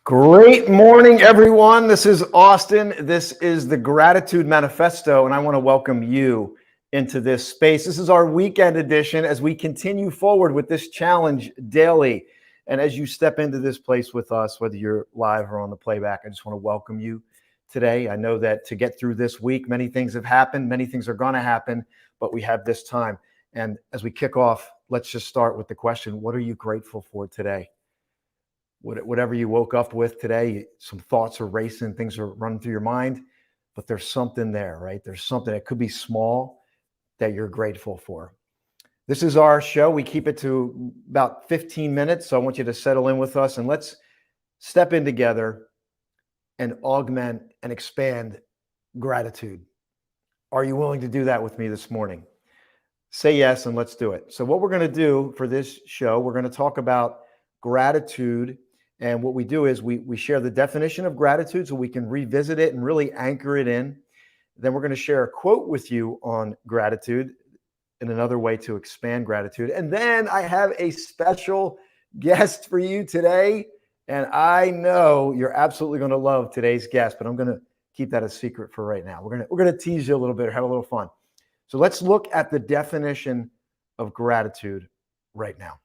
Great morning, everyone. This is Austin. This is the Gratitude Manifesto, and I want to welcome you into this space. This is our weekend edition as we continue forward with this challenge daily. And as you step into this place with us, whether you're live or on the playback, I just want to welcome you today. I know that to get through this week, many things have happened, many things are going to happen, but we have this time. And as we kick off, let's just start with the question, what are you grateful for today? Whatever you woke up with today, some thoughts are racing, things are running through your mind, but there's something there, right? There's something that could be small that you're grateful for. This is our show. We keep it to about 15 minutes. So I want you to settle in with us and let's step in together and augment and expand gratitude. Are you willing to do that with me this morning? Say yes, and let's do it. So what we're going to do for this show, we're going to talk about gratitude. And what we do is we share the definition of gratitude so we can revisit it and really anchor it in. Then we're going to share a quote with you on gratitude and another way to expand gratitude. And then I have a special guest for you today. And I know you're absolutely going to love today's guest, but I'm going to keep that a secret for right now. We're going to tease you a little bit, have a little fun. So let's look at the definition of gratitude right now.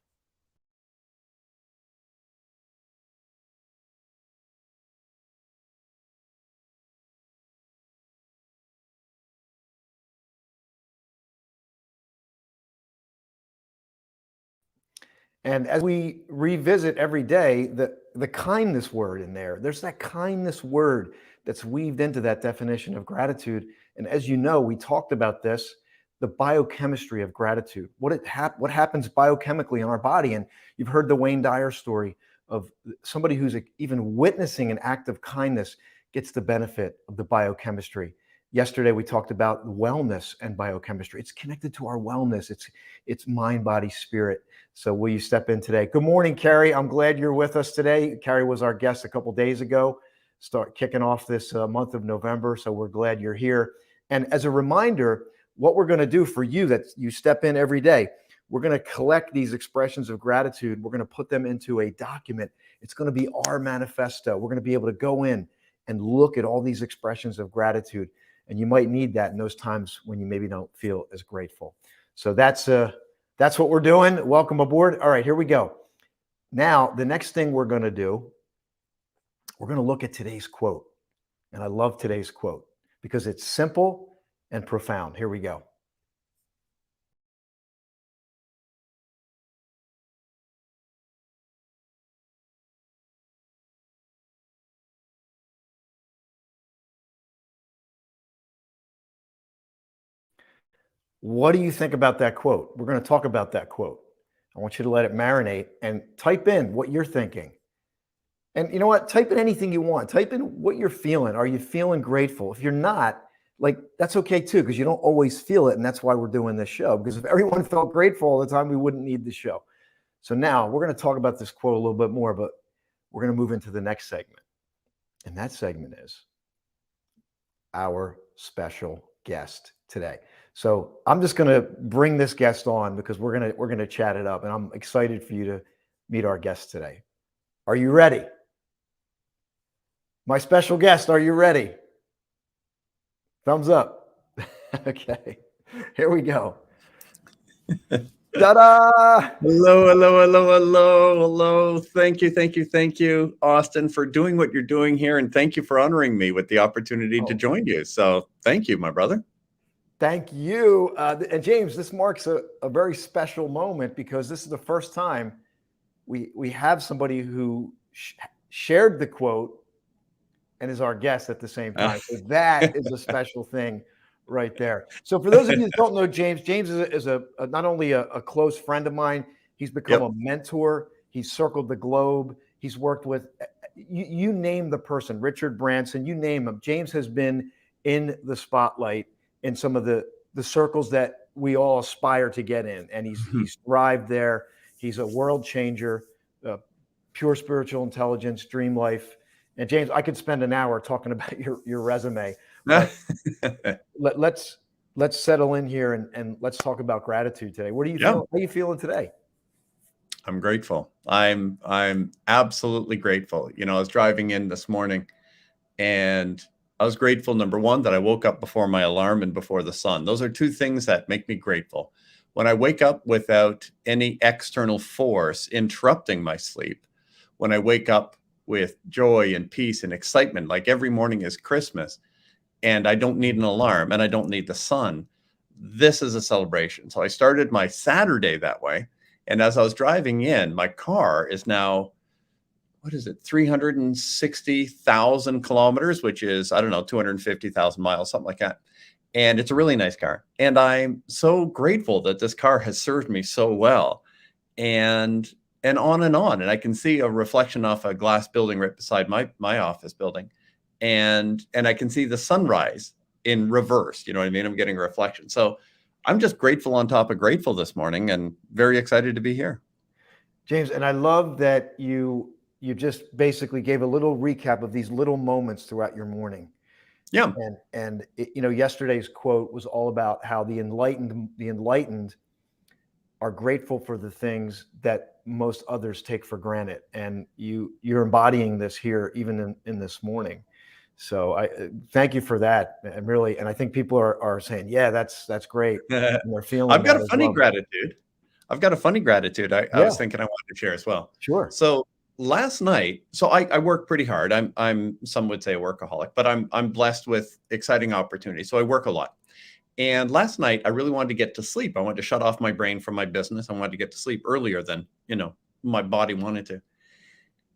And as we revisit every day, the kindness word in there, there's that kindness word that's weaved into that definition of gratitude. And as you know, we talked about this, the biochemistry of gratitude, what happens biochemically in our body. And you've heard the Wayne Dyer story of somebody who's even witnessing an act of kindness gets the benefit of the biochemistry. Yesterday, we talked about wellness and biochemistry. It's connected to our wellness. It's mind, body, spirit. So will you step in today? Good morning, Carrie. I'm glad you're with us today. Carrie was our guest a couple days ago. Start kicking off this month of November. So we're glad you're here. And as a reminder, what we're going to do for you that you step in every day, we're going to collect these expressions of gratitude. We're going to put them into a document. It's going to be our manifesto. We're going to be able to go in and look at all these expressions of gratitude. And you might need that in those times when you maybe don't feel as grateful. So that's what we're doing. Welcome aboard. All right, here we go. Now, the next thing we're going to do, we're going to look at today's quote. And I love today's quote because it's simple and profound. Here we go. What do you think about that quote? We're going to talk about that quote. I want you to let it marinate and type in what you're thinking. And you know what? Type in anything you want. Type in what you're feeling. Are you feeling grateful? If you're not, that's okay too, because you don't always feel it. And that's why we're doing this show. Because if everyone felt grateful all the time, we wouldn't need the show. So now we're going to talk about this quote a little bit more, but we're going to move into the next segment. And that segment is our special guest today. So I'm just going to bring this guest on because we're going to chat it up, and I'm excited for you to meet our guest today. Are you ready? My special guest, are you ready? Thumbs up. Okay, here we go. Ta-da! Hello. Thank you, Austin, for doing what you're doing here. And thank you for honoring me with the opportunity to join you. So thank you, my brother. Thank you. And James, this marks a very special moment because this is the first time we have somebody who shared the quote and is our guest at the same time. So that is a special thing right there. So for those of you that don't know James is not only a close friend of mine, he's become a mentor. He's circled the globe. He's worked with, you name the person, Richard Branson, you name him. James has been in the spotlight in some of the circles that we all aspire to get in. And he's thrived there. He's a world changer, pure spiritual intelligence, dream life. And James, I could spend an hour talking about your resume. But let's settle in here and let's talk about gratitude today. What are you feeling? How are you feeling today? I'm grateful. I'm absolutely grateful. I was driving in this morning and I was grateful, number one, that I woke up before my alarm and before the sun. Those are two things that make me grateful. When I wake up without any external force interrupting my sleep, when I wake up with joy and peace and excitement, like every morning is Christmas, and I don't need an alarm and I don't need the sun, this is a celebration. So I started my Saturday that way. And as I was driving in, my car is now, what is it, 360,000 kilometers, which is, I don't know, 250,000 miles, something like that. And it's a really nice car. And I'm so grateful that this car has served me so well. And and on and on. And I can see a reflection off a glass building right beside my office building. And I can see the sunrise in reverse. You know what I mean? I'm getting a reflection. So I'm just grateful on top of grateful this morning and very excited to be here. James, and I love that you just basically gave a little recap of these little moments throughout your morning. Yeah. And yesterday's quote was all about how the enlightened are grateful for the things that most others take for granted. And you're embodying this here, even in this morning. So I thank you for that. And I think people are saying, yeah, that's great. And they're feeling I've got that a as funny well. gratitude. I've got a funny gratitude I Yeah, was thinking I wanted to share as well. sure. So last night, so I work pretty hard. I'm some would say a workaholic, but I'm blessed with exciting opportunities. So I work a lot. And last night I really wanted to get to sleep. I wanted to shut off my brain from my business. I wanted to get to sleep earlier than, my body wanted to.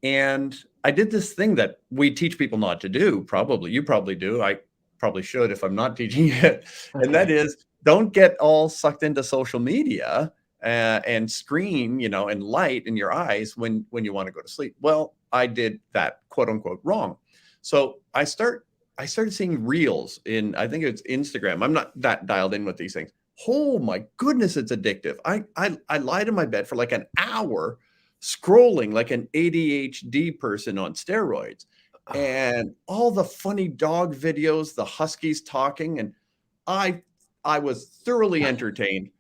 And I did this thing that we teach people not to do. Probably you probably do. I probably should if I'm not teaching it. And Okay. that is, don't get all sucked into social media and screen, and light in your eyes when you want to go to sleep. Well, I did that, quote unquote, wrong. So I started seeing reels in, I think it's Instagram. I'm not that dialed in with these things. Oh my goodness, it's addictive. I lied in my bed for like an hour scrolling like an ADHD person on steroids, and all the funny dog videos, the huskies talking, and I I was thoroughly entertained.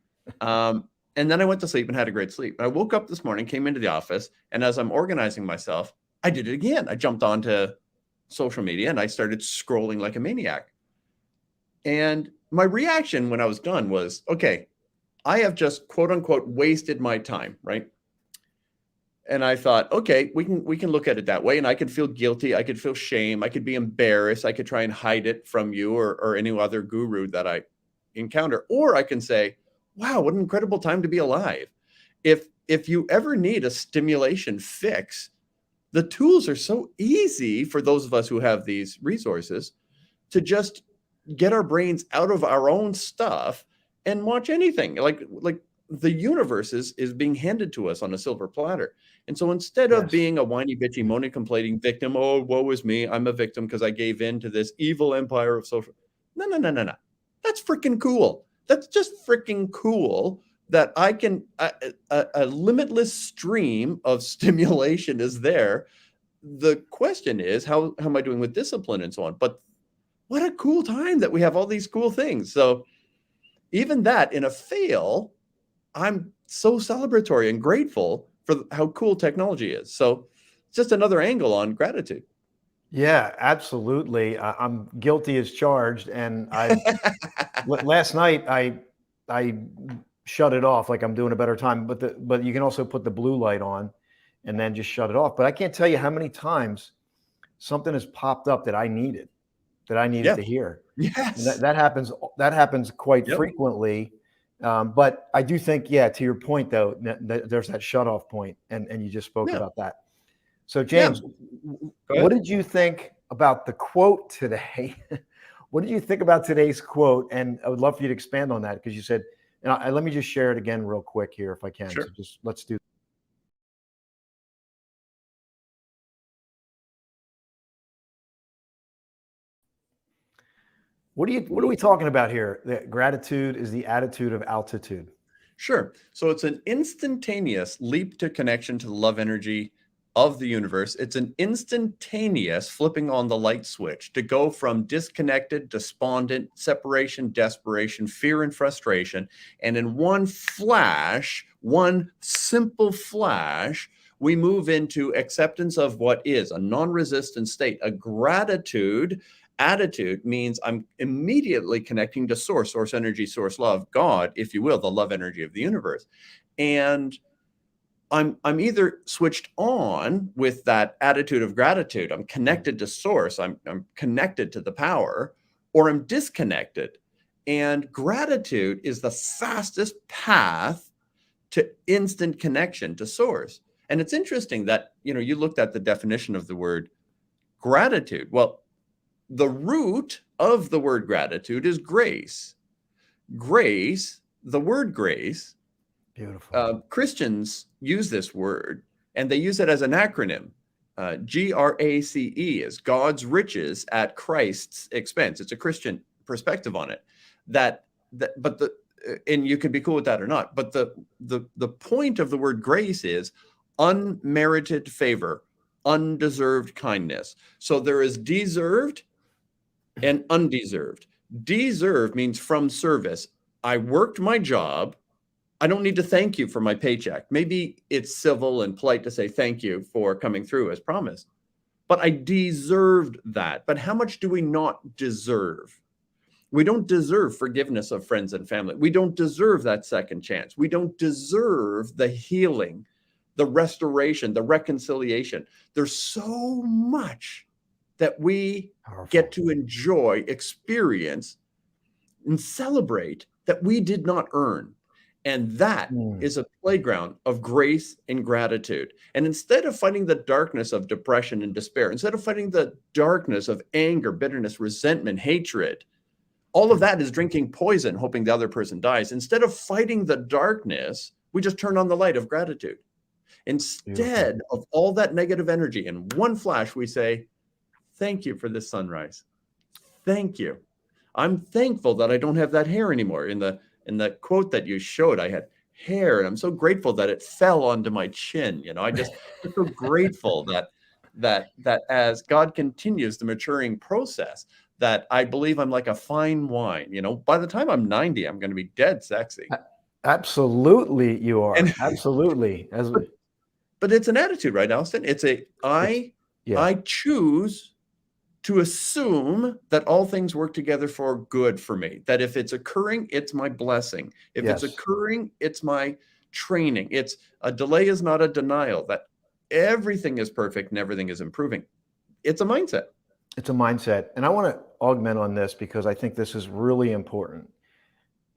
And then I went to sleep and had a great sleep. I woke up this morning, came into the office, and as I'm organizing myself, I did it again. I jumped onto social media and I started scrolling like a maniac. And my reaction when I was done was, okay, I have just quote unquote wasted my time, right? And I thought, okay, we can look at it that way. And I could feel guilty. I could feel shame. I could be embarrassed. I could try and hide it from you or any other guru that I encounter. Or I can say, wow, what an incredible time to be alive. If you ever need a stimulation fix, the tools are so easy for those of us who have these resources to just get our brains out of our own stuff and watch anything. Like the universe is being handed to us on a silver platter. And so instead of Yes. being a whiny, bitchy, moaning, complaining victim, oh, woe is me, I'm a victim because I gave in to this evil empire of social. No, no, no, no, no. That's freaking cool. That's just freaking cool that I can, a limitless stream of stimulation is there. The question is, how am I doing with discipline and so on? But what a cool time that we have all these cool things. So even that in a fail, I'm so celebratory and grateful for how cool technology is. So it's just another angle on gratitude. Yeah, absolutely. I'm guilty as charged, and last night I shut it off like I'm doing a better time. But you can also put the blue light on, and then just shut it off. But I can't tell you how many times something has popped up that I needed Yeah. to hear. And Yes. that happens quite Yep. frequently. But I do think, yeah, to your point though, there's that shut off point, and you just spoke Yeah. about that. So Yeah. James, Go what ahead. did you think about the quote today? What did you think about today's quote? And I would love for you to expand on that because you said, and let me just share it again real quick here if I can. So Sure. just let's do. What are we talking about here? That gratitude is the attitude of altitude. Sure. So it's an instantaneous leap to connection to the love energy of the universe. It's an instantaneous flipping on the light switch to go from disconnected, despondent, separation, desperation, fear, and frustration. And in one flash, one simple flash, we move into acceptance of what is a non-resistant state. A gratitude attitude means I'm immediately connecting to source energy, source love, God, if you will, the love energy of the universe. And I'm either switched on with that attitude of gratitude, I'm connected to source, I'm connected to the power, or I'm disconnected. And gratitude is the fastest path to instant connection to source. And it's interesting that, you looked at the definition of the word gratitude. Well, the root of the word gratitude is grace. Grace, the word grace, Beautiful. Christians use this word, and they use it as an acronym. GRACE is God's riches at Christ's expense. It's a Christian perspective on it. And you can be cool with that or not. But the point of the word grace is unmerited favor, undeserved kindness. So there is deserved and undeserved. Deserved means from service. I worked my job. I don't need to thank you for my paycheck. Maybe it's civil and polite to say thank you for coming through as promised, but I deserved that. But how much do we not deserve? We don't deserve forgiveness of friends and family. We don't deserve that second chance. We don't deserve the healing, the restoration, the reconciliation. There's so much that we get to enjoy, experience, and celebrate that we did not earn. And that is a playground of grace and gratitude. And instead of fighting the darkness of depression and despair, instead of fighting the darkness of anger, bitterness, resentment, hatred, all of that is drinking poison, hoping the other person dies. Instead of fighting the darkness, we just turn on the light of gratitude. Instead of all that negative energy, in one flash, we say, thank you for this sunrise. Thank you. I'm thankful that I don't have that hair anymore. In the quote that you showed, I had hair, and I'm so grateful that it fell onto my chin. I'm so grateful that as God continues the maturing process, that I believe I'm like a fine wine. By the time I'm 90, I'm going to be dead sexy. Absolutely, you are. Absolutely. But it's an attitude, right, Austin? I choose to assume that all things work together for good for me. That if it's occurring, it's my blessing. If it's occurring, it's my training. It's a delay is not a denial. That everything is perfect and everything is improving. It's a mindset. It's a mindset. And I want to augment on this because I think this is really important.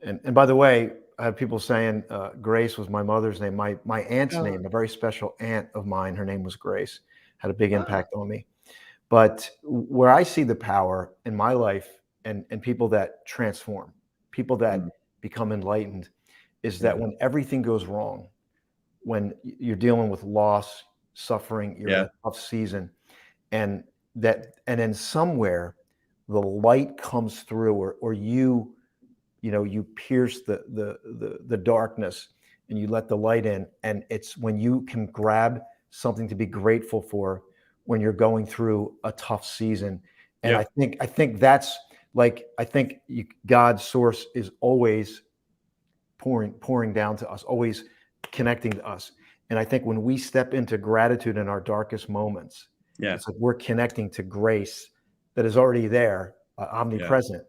And by the way, I have people saying Grace was my mother's name. My aunt's name, a very special aunt of mine, her name was Grace, had a big impact on me. But where I see the power in my life and people that transform, people that become enlightened, is that when everything goes wrong, when you're dealing with loss, suffering, you're in a tough season, and then somewhere the light comes through, or you pierce the darkness and you let the light in, and it's when you can grab something to be grateful for when you're going through a tough season. And I think that's God's source is always pouring down to us, always connecting to us. And I think when we step into gratitude in our darkest moments, it's like we're connecting to grace that is already there, omnipresent,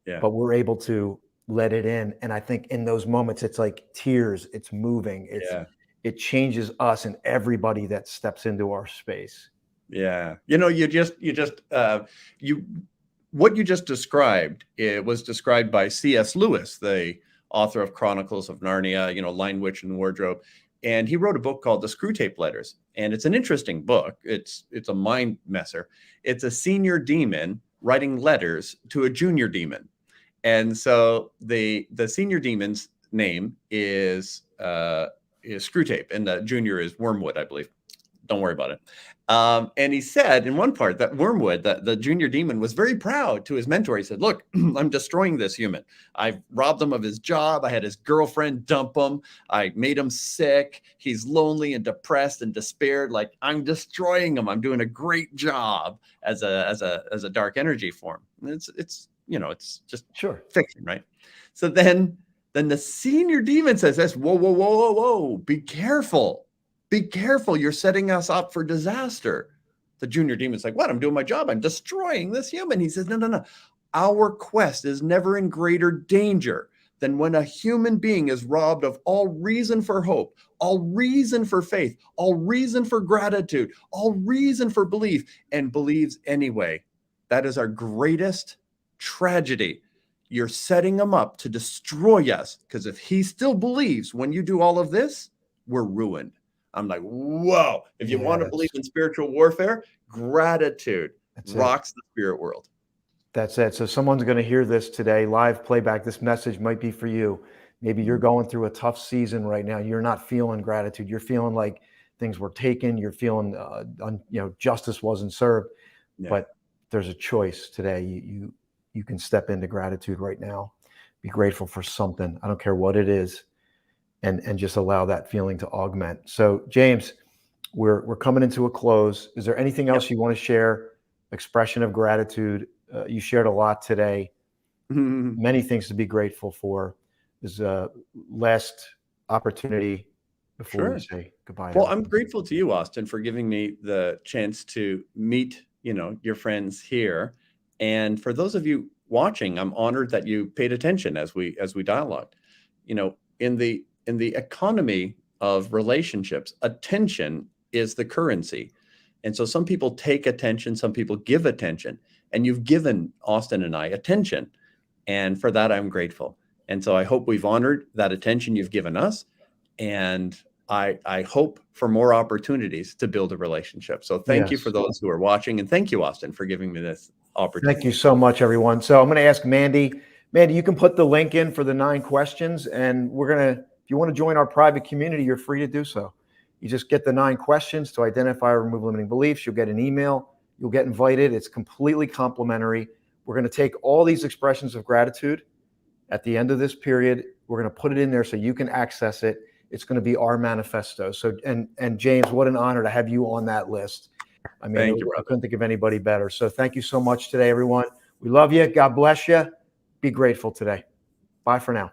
but we're able to let it in. And I think in those moments, it's like tears, it's moving, it changes us and everybody that steps into our space. Yeah. What you just described, it was described by C.S. Lewis, the author of Chronicles of Narnia, Lion, Witch, and Wardrobe. And he wrote a book called The Screwtape Letters. And it's an interesting book. It's a mind messer. It's a senior demon writing letters to a junior demon. And so the senior demon's name is Screwtape, and the junior is Wormwood, I believe. don't worry about it. And he said in one part that Wormwood, the junior demon, was very proud to his mentor. He said, look, I'm destroying this human. I've robbed him of his job. I had his girlfriend dump him. I made him sick. He's lonely and depressed and despaired. Like, I'm destroying him. I'm doing a great job as a dark energy form. And it's just fiction, right? So then the senior demon says this, whoa, whoa, whoa, whoa, whoa, be careful. Be careful. You're setting us up for disaster. The junior demon's like, what? I'm doing my job. I'm destroying this human. He says, no. Our quest is never in greater danger than when a human being is robbed of all reason for hope, all reason for faith, all reason for gratitude, all reason for belief, and believes anyway. That is our greatest tragedy. You're setting him up to destroy us, because if he still believes when you do all of this, we're ruined. I'm like, whoa. If you want to believe in spiritual warfare, gratitude rocks the spirit world. That's it. So someone's going to hear this today, live playback. This message might be for you. Maybe you're going through a tough season right now. You're not feeling gratitude. You're feeling like things were taken. You're feeling, justice wasn't served. Yeah. But there's a choice today. You can step into gratitude right now. Be grateful for something. I don't care what it is. And just allow that feeling to augment. So, James, we're coming into a close. Is there anything else you want to share? Expression of gratitude. You shared a lot today. Many things to be grateful for. There's a last opportunity before we say goodbye. Well, I'm grateful to you, Austin, for giving me the chance to meet, your friends here. And for those of you watching, I'm honored that you paid attention as we dialogued. In the economy of relationships, attention is the currency. And so some people take attention, some people give attention, and you've given Austin and I attention. And for that, I'm grateful. And so I hope we've honored that attention you've given us. And I hope for more opportunities to build a relationship. So thank you for those who are watching. And thank you, Austin, for giving me this opportunity. Thank you so much, everyone. So I'm going to ask Mandy. Mandy, you can put the link in for the 9 questions. And if you want to join our private community, you're free to do so. You just get the 9 questions to identify or remove limiting beliefs. You'll get an email. You'll get invited. It's completely complimentary. We're going to take all these expressions of gratitude at the end of this period. We're going to put it in there so you can access it. It's going to be our manifesto. So, and James, what an honor to have you on that list. I mean, I couldn't think of anybody better. So thank you so much today, everyone. We love you. God bless you. Be grateful today. Bye for now.